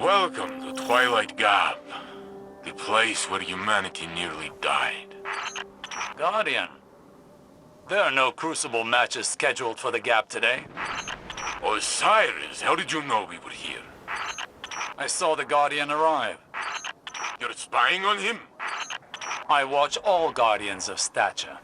Welcome to Twilight Gap, the place where humanity nearly died. Guardian, there are no Crucible matches scheduled for the Gap today. Osiris, how did you know we were here? I saw the Guardian arrive. You're spying on him? I watch all Guardians of stature.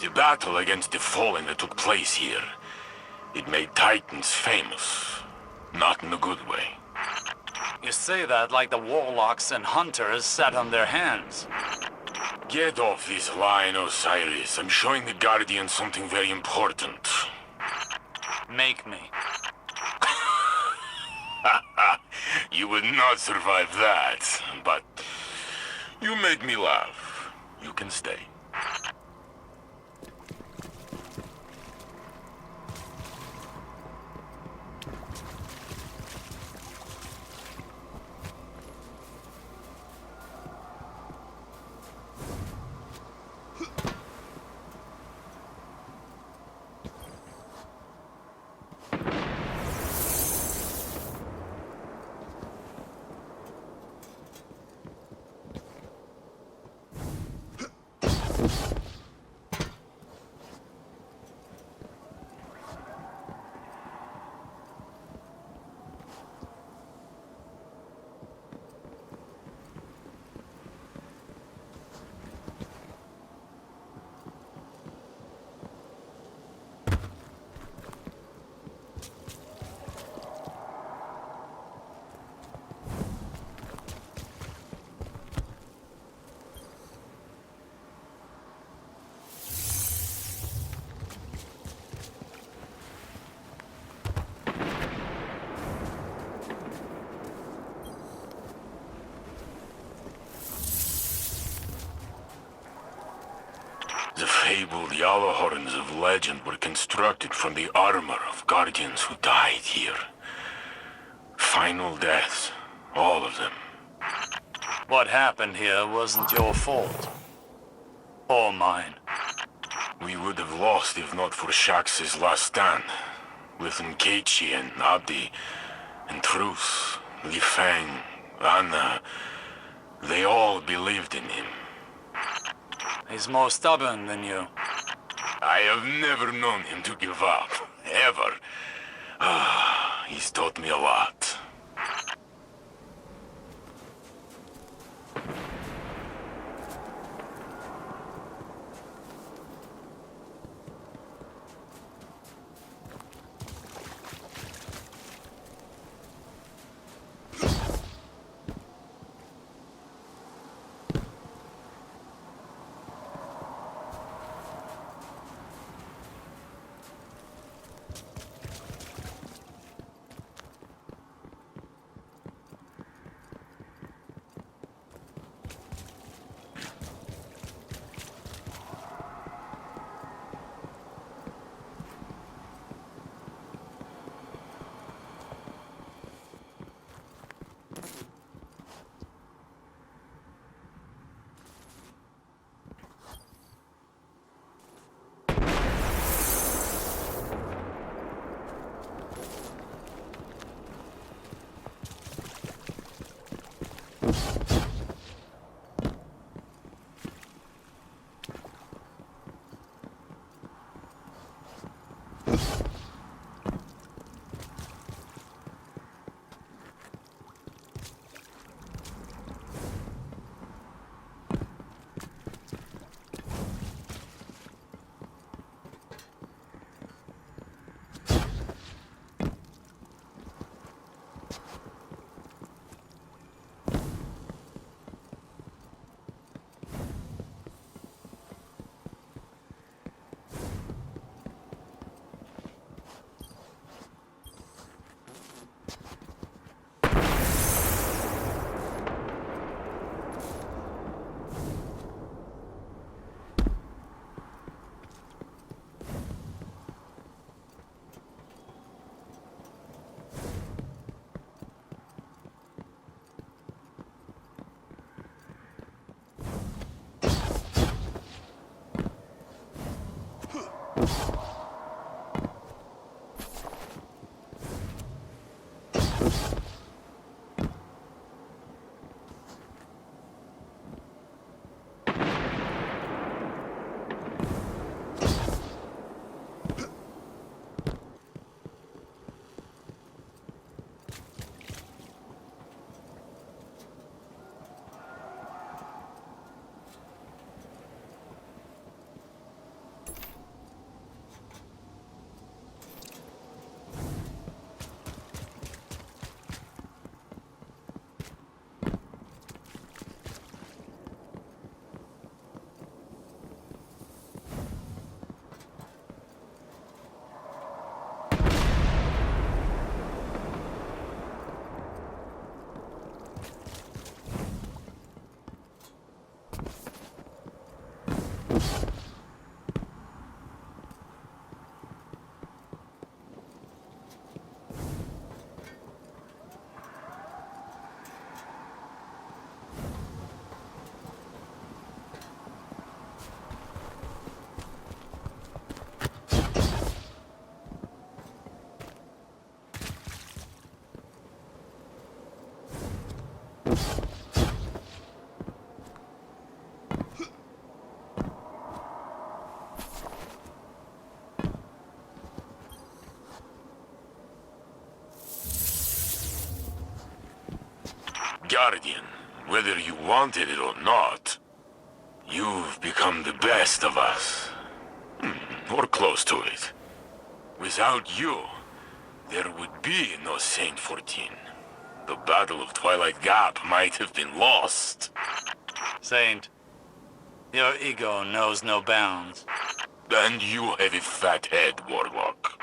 The battle against the Fallen that took place here, it made Titans famous. Not in a good way. You say that like the warlocks and hunters sat on their hands. Get off this line, Osiris. I'm showing the Guardian something very important. Make me. You would not survive that, but you made me laugh. You can stay. The fabled Yellowhorns of legend were constructed from the armor of Guardians who died here. Final deaths, all of them. What happened here wasn't your fault. Or mine. We would have lost if not for Shax's last stand. With Nkechi and Abdi, and Truce, Li Feng, Anna, they all believed in him. He's more stubborn than you. I have never known him to give up, ever. He's taught me a lot. Guardian, whether you wanted it or not, you've become the best of us. Or close to it. Without you, there would be no Saint 14. The Battle of Twilight Gap might have been lost. Saint, your ego knows no bounds. And you have a fat head, Warlock.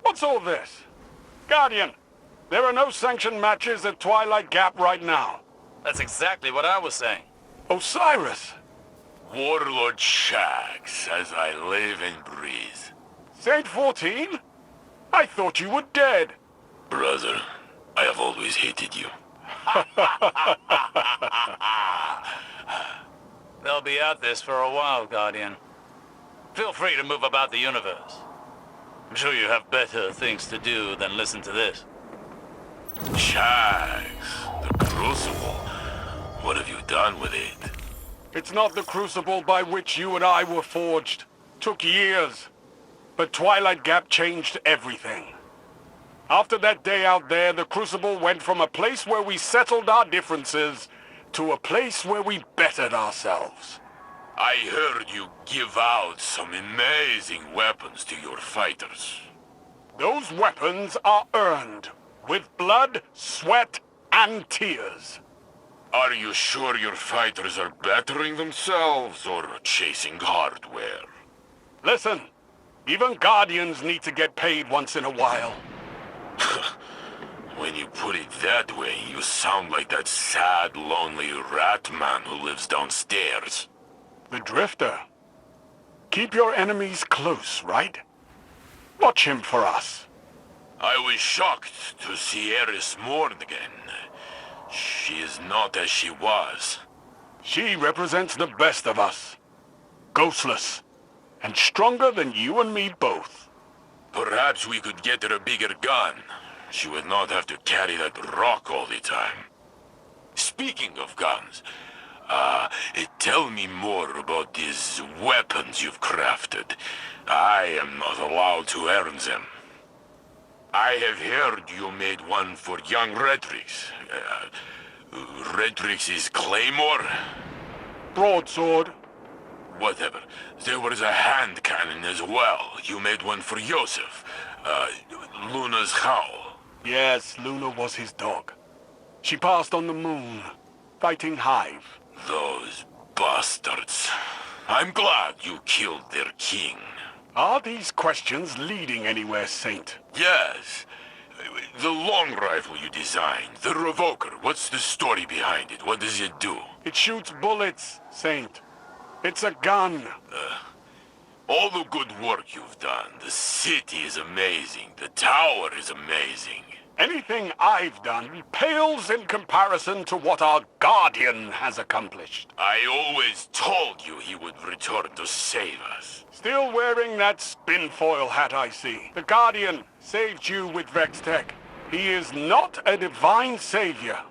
What's all this? Guardian, there are no sanctioned matches at Twilight Gap right now. That's exactly what I was saying. Osiris! Warlord Shaxx, as I live and breathe. Saint 14? I thought you were dead. Brother, I have always hated you. They'll be at this for a while, Guardian. Feel free to move about the universe. I'm sure you have better things to do than listen to this. Shaxx, the Crucible. What have you done with it? It's not the crucible by which you and I were forged. Took years. But Twilight Gap changed everything. After that day out there, the Crucible went from a place where we settled our differences to a place where we bettered ourselves. I heard you give out some amazing weapons to your fighters. Those weapons are earned with blood, sweat, and tears. Are you sure your fighters are bettering themselves or chasing hardware? Listen, even Guardians need to get paid once in a while. When you put it that way, you sound like that sad, lonely rat man who lives downstairs. The Drifter. Keep your enemies close, right? Watch him for us. I was shocked to see Eris mourn again. She is not as she was. She represents the best of us. Ghostless. And stronger than you and me both. Perhaps we could get her a bigger gun. She would not have to carry that rock all the time. Speaking of guns, tell me more about these weapons you've crafted. I am not allowed to earn them. I have heard you made one for young Redrix. Redrix's Claymore? Broadsword. Whatever. There was a hand cannon as well. You made one for Yosef. Luna's Howl. Yes, Luna was his dog. She passed on the moon, fighting Hive. Those bastards. I'm glad you killed their king. Are these questions leading anywhere, Saint? Yes. The long rifle you designed, the Revoker, what's the story behind it? What does it do? It shoots bullets, Saint. It's a gun. All the good work you've done. The city is amazing. The tower is amazing. Anything I've done pales in comparison to what our Guardian has accomplished. I always told you he would return to save us. Still wearing that spinfoil hat, I see. The Guardian saved you with Vextech. He is not a divine savior.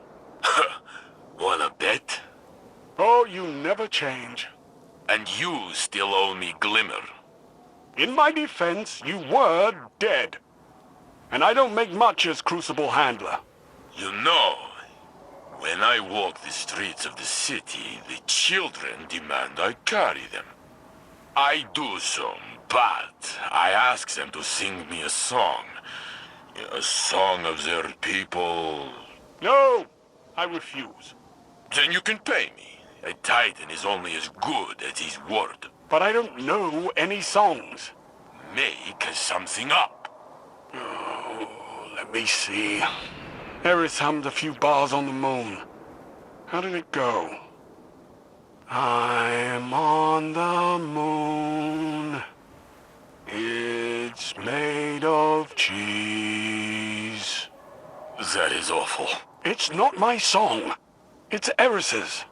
Wanna bet? Oh, you never change. And you still owe me Glimmer. In my defense, you were dead. And I don't make much as Crucible Handler. You know, when I walk the streets of the city, the children demand I carry them. I do so, but I ask them to sing me a song. A song of their people. No, I refuse. Then you can pay me. A Titan is only as good as his word. But I don't know any songs. Make something up. Oh, let me see. Eris hummed a few bars on the moon. How did it go? I'm on the moon. It's made of cheese. That is awful. It's not my song. It's Eris's.